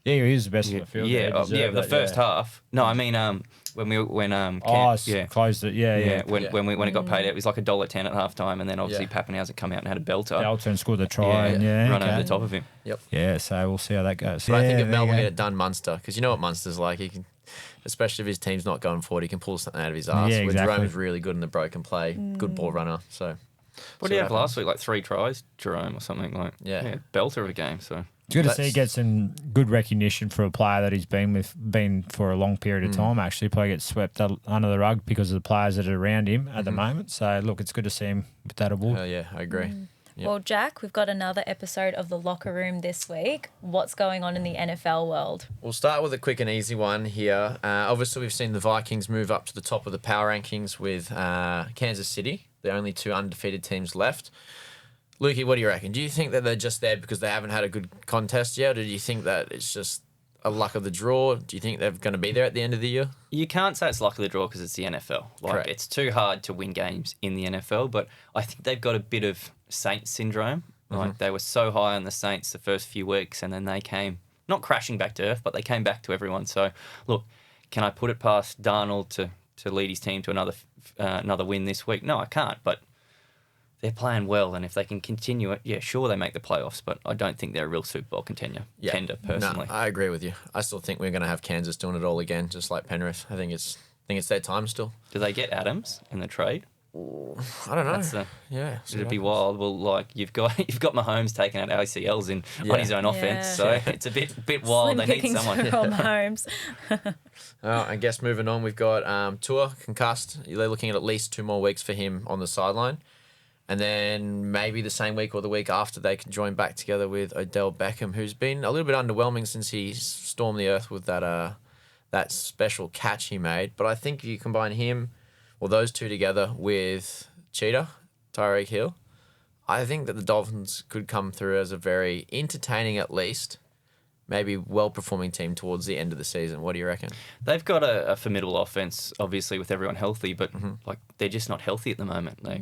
S5: Yeah, he was the best in the field.
S6: Yeah,
S5: He deserved
S6: the
S5: that,
S6: first half. No, I mean
S5: closed it. Yeah.
S6: when it got paid out, it was like $1.10 at halftime, and then obviously Pappenhausen come out and had a belter,
S5: Dalton scored the try. and
S6: run over the top of him.
S3: Yep.
S5: Yeah, so we'll see how that goes.
S3: But I think if
S5: there
S3: Melbourne
S5: you
S3: get
S5: go.
S3: it done, Munster, because you know what Munster's like. He can, especially if his team's not going forward, he can pull something out of his ass.
S5: Yeah, exactly.
S3: Jerome's really good in the broken play, good ball runner. So
S6: What did he have last week? Like 3 tries, Jerome, or something like.
S3: Yeah.
S6: Belter of a game. So
S5: It's good to see
S3: That's-
S5: he gets some good recognition for a player that he's been for a long period of time. Actually, probably gets swept under the rug because of the players that are around him at the moment. So look, it's good to see him with that award.
S3: yeah, I agree. Yep.
S4: Well, Jack, we've got another episode of The Locker Room this week. What's going on in the NFL world?
S3: We'll start with a quick and easy one here. Obviously, we've seen the Vikings move up to the top of the power rankings with Kansas City, the only 2 undefeated teams left. Lukey, what do you reckon? Do you think that they're just there because they haven't had a good contest yet, or do you think that it's just a luck of the draw? Do you think they're going to be there at the end of the year?
S6: you can't say it's luck of the draw because it's the NFL. Like
S3: Correct.
S6: it's too hard to win games in the NFL, but I think they've got a bit of Saints syndrome. Like they were so high on the Saints the first few weeks, and then they came not crashing back to earth, but they came back to everyone. So look, can I put it past Darnold to lead his team to another win this week? No, I can't. But they're playing well, and if they can continue it, yeah, sure, they make the playoffs, but I don't think they're a real Super Bowl contender personally.
S3: No, I agree with you. I still think we're going to have Kansas doing it all again, just like Penrith. I think it's their time still.
S6: Do they get Adams in the trade?
S3: I don't know.
S6: That's
S3: Yeah.
S6: it'd be wild. Well, like you've got Mahomes taking out ACLs on his own offense,
S4: Yeah.
S6: so it's a bit wild.
S4: Slim
S6: They need
S4: pickings
S6: someone.
S4: for Mahomes.
S3: I guess moving on, we've got Tua concussed. They're looking at least 2 more weeks for him on the sideline. And then maybe the same week or the week after they can join back together with Odell Beckham, who's been a little bit underwhelming since he stormed the earth with that special catch he made. But I think if you combine him or those two together with Cheetah, Tyreek Hill, I think that the Dolphins could come through as a very entertaining, at least, maybe well-performing team towards the end of the season. What do you reckon?
S6: They've got a formidable offense, obviously, with everyone healthy, but like they're just not healthy at the moment. They're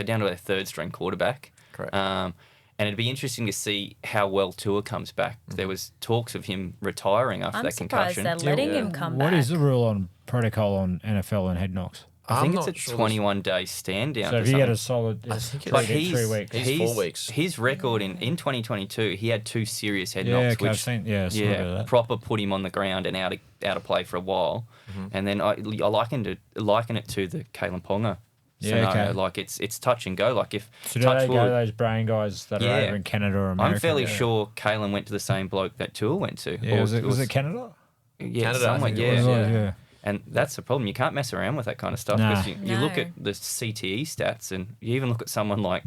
S6: down to their third-string quarterback.
S3: Correct.
S6: And it'd be interesting to see how well Tua comes back. There was talks of him retiring after
S4: I'm
S6: that
S4: surprised
S6: concussion.
S4: they're letting him come
S5: What
S4: back.
S5: is the rule on protocol on NFL and head knocks?
S6: I think
S3: I'm
S6: it's a
S3: not sure
S6: 21-day stand down.
S5: So
S6: for
S5: if you get
S6: something.
S5: a solid
S3: I think
S6: But
S5: 3 weeks.
S3: He's 4 weeks.
S6: His record in 2022, he had 2 serious head
S5: Yeah,
S6: knocks,
S5: okay, I've
S6: which
S5: seen, yeah, I saw a bit of that.
S6: proper put him on the ground and out of play for a while. And then I liken it to the Kalen Ponga scenario.
S5: okay.
S6: Like it's touch and go. Like if
S5: So do
S6: touch
S5: they go
S6: wood,
S5: to those brain guys that are
S6: Yeah.
S5: over in Canada or America?
S6: I'm fairly
S5: Yeah.
S6: sure Kalen went to the same bloke that Tua went to.
S5: Yeah,
S6: Or
S5: was it Canada?
S6: Yeah,
S3: Canada, I
S6: somewhere,
S3: think
S6: yeah.
S3: it was,
S5: yeah.
S6: And that's the problem. You can't mess around with that kind of stuff
S5: Nah.
S6: because you look
S4: No.
S6: at the CTE stats and you even look at someone like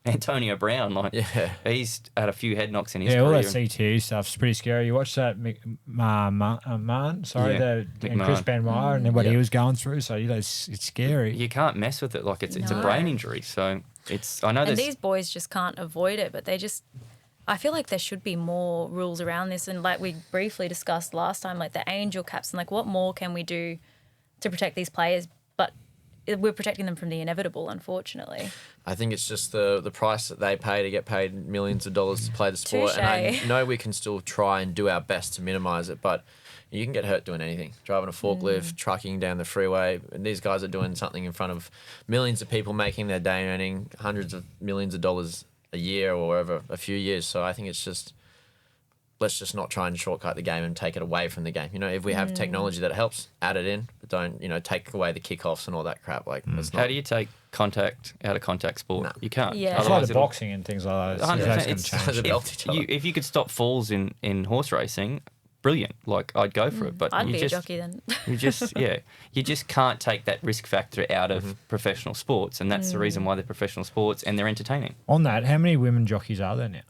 S6: Antonio Brown. Like
S3: Yeah.
S6: he's had a few head knocks in his
S5: Yeah, all
S6: career.
S5: that CTE stuff's pretty scary. You watch that Man, sorry,
S6: Yeah,
S5: and Chris
S6: McMahon.
S5: Benoit and what
S3: Yeah.
S5: he was going through. So it's scary.
S6: You can't mess with it. Like it's a
S4: No.
S6: brain injury. So I know
S4: And
S6: there's
S4: these boys just can't avoid it, but I feel like there should be more rules around this. And like we briefly discussed last time, like the angel caps and like what more can we do to protect these players? But we're protecting them from the inevitable, unfortunately.
S3: I think it's just the price that they pay to get paid millions of dollars to play the sport. And I
S4: Touche.
S3: know we can still try and do our best to minimise it, but you can get hurt doing anything. Driving a forklift, trucking down the freeway. And these guys are doing something in front of millions of people making their day, earning hundreds of millions of dollars a year or over a few years. So I think it's just, let's just not try and shortcut the game and take it away from the game. You know, if we have technology that helps, add it in, but don't, take away the kickoffs and all that crap. Like, that's not.
S6: how do you take contact out of contact sport?
S3: No.
S6: You can't.
S4: Yeah.
S5: It's like
S6: Otherwise
S5: the
S6: it'll-
S5: boxing and things like that.
S6: 100%.
S5: That's
S6: It's-
S5: going to change.
S3: They belt each other.
S6: if you could stop falls in horse racing, brilliant. Like I'd go for it. But
S4: I'd
S6: you
S4: be
S6: just,
S4: a jockey then.
S6: You just can't take that risk factor out of professional sports, and that's the reason why they're professional sports and they're entertaining.
S5: On that, how many women jockeys are there now?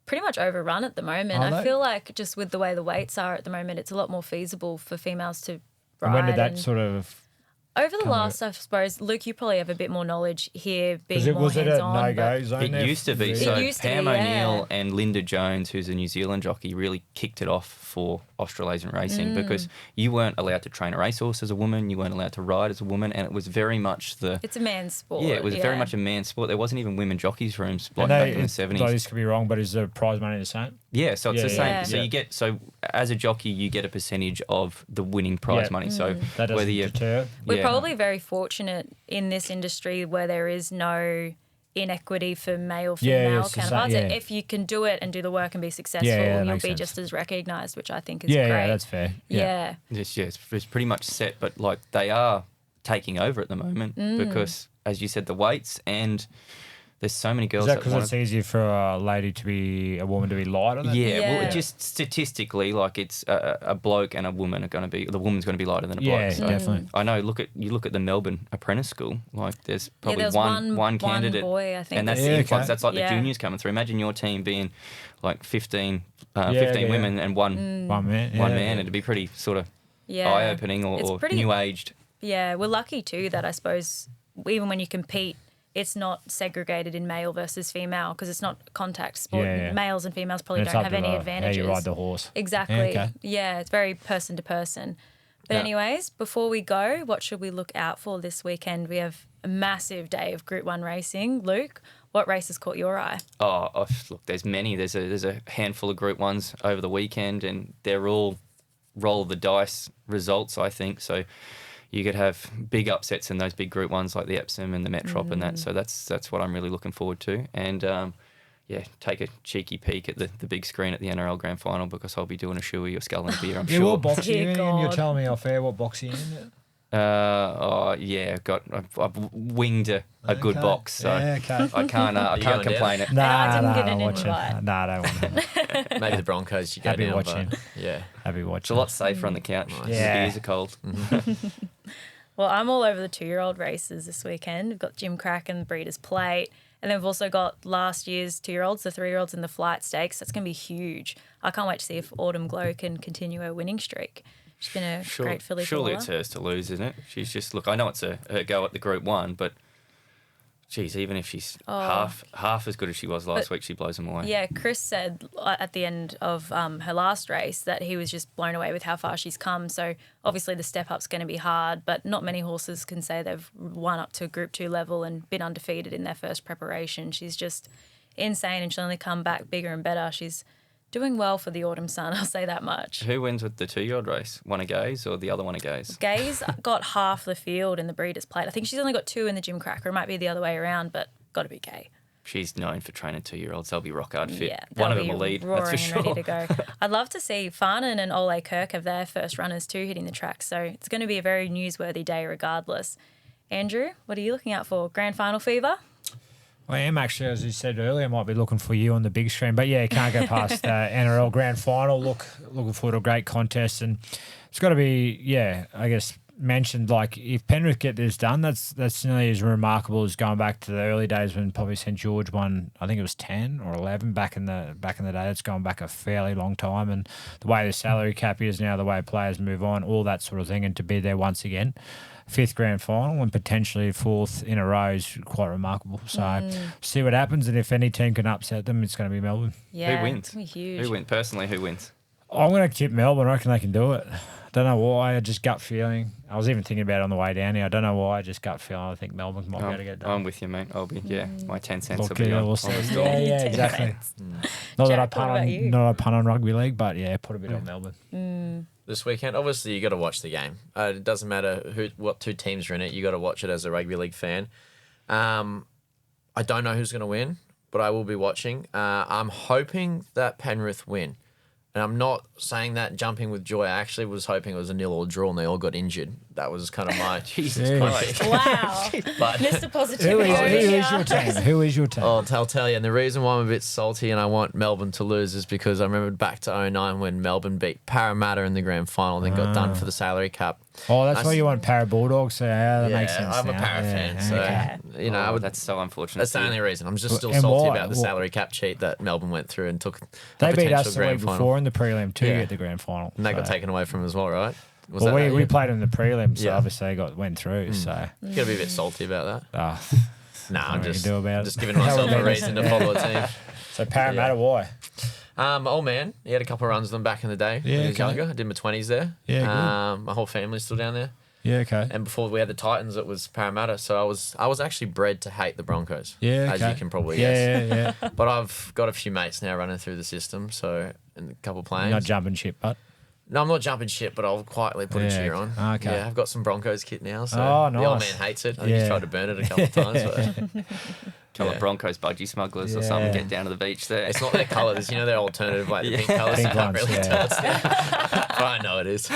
S4: Pretty much overrun at the moment.
S5: Are
S4: I
S5: they?
S4: feel like just with the way the weights are at the moment, it's a lot more feasible for females to ride.
S5: And when did that
S4: and-
S5: sort of...
S4: Over the
S5: come
S4: last, I suppose, Luke, you probably have a bit more knowledge here, being more
S5: Was it a
S4: hands-on.
S5: no-go
S4: but-
S5: zone
S6: It
S5: there?
S6: used to be.
S5: Yeah.
S6: So
S4: It used to
S6: Pam
S4: be, yeah.
S6: O'Neill and Linda Jones, who's a New Zealand jockey, really kicked it off for Australasian racing because you weren't allowed to train a racehorse as a woman, you weren't allowed to ride as a woman, and it was very much
S4: It's a man's sport.
S6: it was very much a man's sport. There wasn't even women jockeys rooms like
S5: And
S6: back
S5: they-
S6: in the 70s.
S5: This could be wrong, but is the prize money the same?
S6: Yeah, so it's
S5: Yeah,
S6: the same.
S4: yeah.
S6: So
S5: Yeah.
S6: you get as a jockey, you get a percentage of the winning prize
S5: Yeah.
S6: money. So
S5: That doesn't
S6: whether you
S5: deter.
S4: We're
S6: yeah.
S4: probably very fortunate in this industry where there is no inequity for male
S5: Yeah,
S4: female
S5: it's the same,
S4: counterparts.
S5: yeah.
S4: If you can do it and do the work and be successful,
S5: that
S4: you'll
S5: makes
S4: be
S5: sense.
S4: just as recognised, which I think is
S5: Yeah,
S4: great.
S5: yeah, that's fair.
S4: Yeah.
S6: it's pretty much set, but like they are taking over at the moment because, as you said, the weights and there's so many girls
S5: Is that
S6: that
S5: because
S6: want
S5: it's easier for a woman to be lighter? Than
S6: Yeah, well,
S4: Yeah.
S6: it just statistically, like it's a bloke and a woman are going to be, the woman's going to be lighter than a bloke.
S5: Yeah,
S6: So
S5: definitely.
S6: I know. You look at the Melbourne Apprentice School. Like there's probably
S4: there's
S6: one
S4: one
S6: candidate,
S4: boy, I think.
S6: and that's
S5: Yeah,
S6: the influx.
S5: okay.
S6: That's like
S4: Yeah.
S6: the juniors coming through. Imagine your team being like 15
S5: yeah.
S6: women and one
S5: One man.
S6: one
S5: yeah,
S6: man.
S5: yeah.
S6: It'd be pretty sort of
S4: Yeah.
S6: eye opening
S4: It's
S6: or
S4: pretty-
S6: new aged.
S4: Yeah, we're lucky too that I suppose even when you compete, it's not segregated in male versus female because it's not contact sport.
S5: Yeah, yeah.
S4: Males and females probably
S5: And it's
S4: don't
S5: up
S4: have
S5: to
S4: any
S5: the-
S4: advantages.
S5: How you ride the horse.
S4: Exactly.
S5: Yeah, okay.
S4: Yeah, it's very person to person. But
S6: Yeah.
S4: anyways, before we go, what should we look out for this weekend? We have a massive day of Group 1 racing. Luke, what races caught your eye?
S6: Look, there's many. There's a handful of Group 1s over the weekend, and they're all roll of the dice results, I think. So you could have big upsets in those big Group 1s like the Epsom and the Metrop and that. So that's what I'm really looking forward to. And take a cheeky peek at the big screen at the NRL Grand Final because I'll be doing a shoey or sculling a beer, I'm
S5: Yeah,
S6: sure.
S5: what box are you
S4: Dear
S5: in? You're
S4: God.
S5: telling me off air what box are you in?
S6: I've winged a good
S5: Okay.
S6: box, so
S5: Yeah, okay.
S6: I can't
S3: going
S6: complain it.
S4: I didn't get
S5: I
S4: an
S5: don't watch
S4: invite.
S5: it. No, I don't want it.
S3: Maybe the Broncos should go
S5: Happy
S3: down.
S5: watching.
S3: But yeah.
S5: I'll be
S6: It's a
S5: watching.
S6: lot safer on the couch.
S5: Yeah.
S6: The ears are cold.
S4: Well, I'm all over the 2-year-old races this weekend. We've got Jim Crack and the Breeders' Plate. And then we've also got last year's 2-year-olds, the 3-year-olds in the Flight Stakes. That's going to be huge. I can't wait to see if Autumn Glow can continue her winning streak. She's been a great filly
S6: Surely
S4: for
S6: it's hers to lose, isn't it? She's just I know it's her go at the Group 1, but geez, even if she's half as good as she was last week, she blows them away.
S4: Yeah, Chris said at the end of her last race that he was just blown away with how far she's come. So obviously the step up's going to be hard, but not many horses can say they've won up to Group 2 level and been undefeated in their first preparation. She's just insane, and she'll only come back bigger and better. She's doing well for the Autumn Sun, I'll say that much.
S6: Who wins with the 2-year-old race? One of Gaze or the other one of Gaze?
S4: Gaze got half the field in the Breeders' Plate. I think she's only got 2 in the Jim Cracker. It might be the other way around, but got to be Gay.
S6: She's known for training 2-year-olds. They'll be rock hard fit.
S4: Yeah,
S6: One of
S4: they'll
S6: them will
S4: be
S6: lead,
S4: roaring
S6: that's for
S4: and
S6: sure.
S4: ready to go. I'd love to see Farnan and Ole Kirk have their first runners too hitting the track. So it's going to be a very newsworthy day regardless. Andrew, what are you looking out for? Grand final fever?
S5: I am actually, as you said earlier, I might be looking for you on the big screen. But yeah, can't go past NRL Grand Final. Looking forward to a great contest. And it's got to be, yeah, I guess mentioned, like, if Penrith get this done, that's nearly as remarkable as going back to the early days when probably St George won, I think it was 10 or 11 back in the day. It's gone back a fairly long time, and the way the salary cap is now, the way players move on, all that sort of thing, and to be there once again, 5th grand final and potentially 4th in a row is quite remarkable. So see what happens, and if any team can upset them, it's going to be Melbourne.
S4: Yeah,
S6: Who wins?
S4: it's gonna be huge.
S6: Who wins? Personally, who wins?
S5: I'm going to tip Melbourne. I reckon they can do it. Don't know why. I just gut feeling. I was even thinking about it on the way down here. I don't know why. I just gut feeling. I think Melbourne might be able to get it done.
S6: I'm with you, mate. I'll be, my 10 cents will
S5: Look,
S6: be
S5: yeah,
S6: on.
S5: we'll
S6: on
S5: see.
S6: the store.
S5: Yeah, exactly. Not that
S4: Jack,
S5: I
S4: what
S5: punt
S4: about you?
S5: on, not that I punt on rugby league, but yeah, put a bit on Melbourne.
S3: This weekend, obviously, you got to watch the game. It doesn't matter what 2 teams are in it. You got to watch it as a rugby league fan. I don't know who's going to win, but I will be watching. I'm hoping that Penrith win. And I'm not saying that jumping with joy. I actually was hoping it was a 0-0 draw and they all got injured. That was kind of my
S6: Jesus
S5: Yeah.
S6: Christ.
S4: Wow.
S3: But
S4: Mr.
S5: Who
S4: Positivity.
S5: is,
S4: over
S5: who
S4: here.
S5: is your team? Who is your team?
S3: I'll tell you. And the reason why I'm a bit salty and I want Melbourne to lose is because I remember back to 2009 when Melbourne beat Parramatta in the grand final and then got done for the salary cap.
S5: Oh, that's why you want Para Bulldogs. So yeah, that makes
S3: Yeah,
S5: sense.
S3: I'm a
S5: now.
S3: Para
S5: Yeah,
S3: fan, so
S5: okay.
S3: you know, I
S6: Oh,
S3: would,
S6: that's so unfortunate.
S3: that's the
S6: for you.
S3: only reason. I'm just still
S5: And
S3: salty
S5: why?
S3: about the
S5: What-
S3: salary cap cheat that Melbourne went through and took.
S5: They
S3: a
S5: beat
S3: potential
S5: us the week
S3: grand final.
S5: before in the prelim to
S3: Yeah.
S5: get the grand final.
S3: And they got
S5: so-
S3: taken away from them as well, right? Was
S5: Well,
S3: that that
S5: we
S3: year?
S5: played in the prelim, so
S3: Yeah.
S5: obviously went through. So
S3: You got to be a bit salty about that.
S5: Nah,
S3: Nah, I'm
S5: we can
S3: just,
S5: do about it.
S3: just giving myself a reason to follow a team.
S5: so Parramatta, why?
S3: Old man, he had a couple of runs with them back in the day
S5: Yeah,
S3: when he was
S5: okay.
S3: younger. I did my 20s there.
S5: Yeah,
S3: My whole family's still down there.
S5: Yeah, okay.
S3: And before we had the Titans, it was Parramatta. So I was actually bred to hate the Broncos.
S5: Yeah,
S3: As
S5: okay.
S3: you can probably guess.
S5: Yeah.
S3: But I've got a few mates now running through the system, so and a couple planes.
S5: Not jumping ship, but
S3: No, I'm not jumping shit, but I'll quietly put a
S5: Yeah,
S3: cheer on.
S5: okay.
S3: Yeah, I've got some Broncos kit now, so
S5: Oh,
S3: the old
S5: nice.
S3: man hates it. I think he's
S5: Yeah.
S3: tried to burn it a couple of times, but
S6: Couple
S3: Yeah.
S6: of Broncos budgie smugglers or something
S5: Yeah.
S6: get down to the beach there.
S3: it's not their colours. You know, their alternative, like the pink colours.
S5: Pink
S3: You can't
S5: ones,
S3: really
S5: yeah.
S3: tell it's there. But I know it is.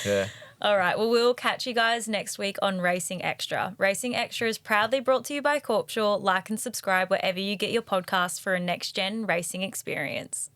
S3: Yeah.
S4: All right. Well, we'll catch you guys next week on Racing Extra. Racing Extra is proudly brought to you by Corpshaw. Like and subscribe wherever you get your podcasts for a next-gen racing experience.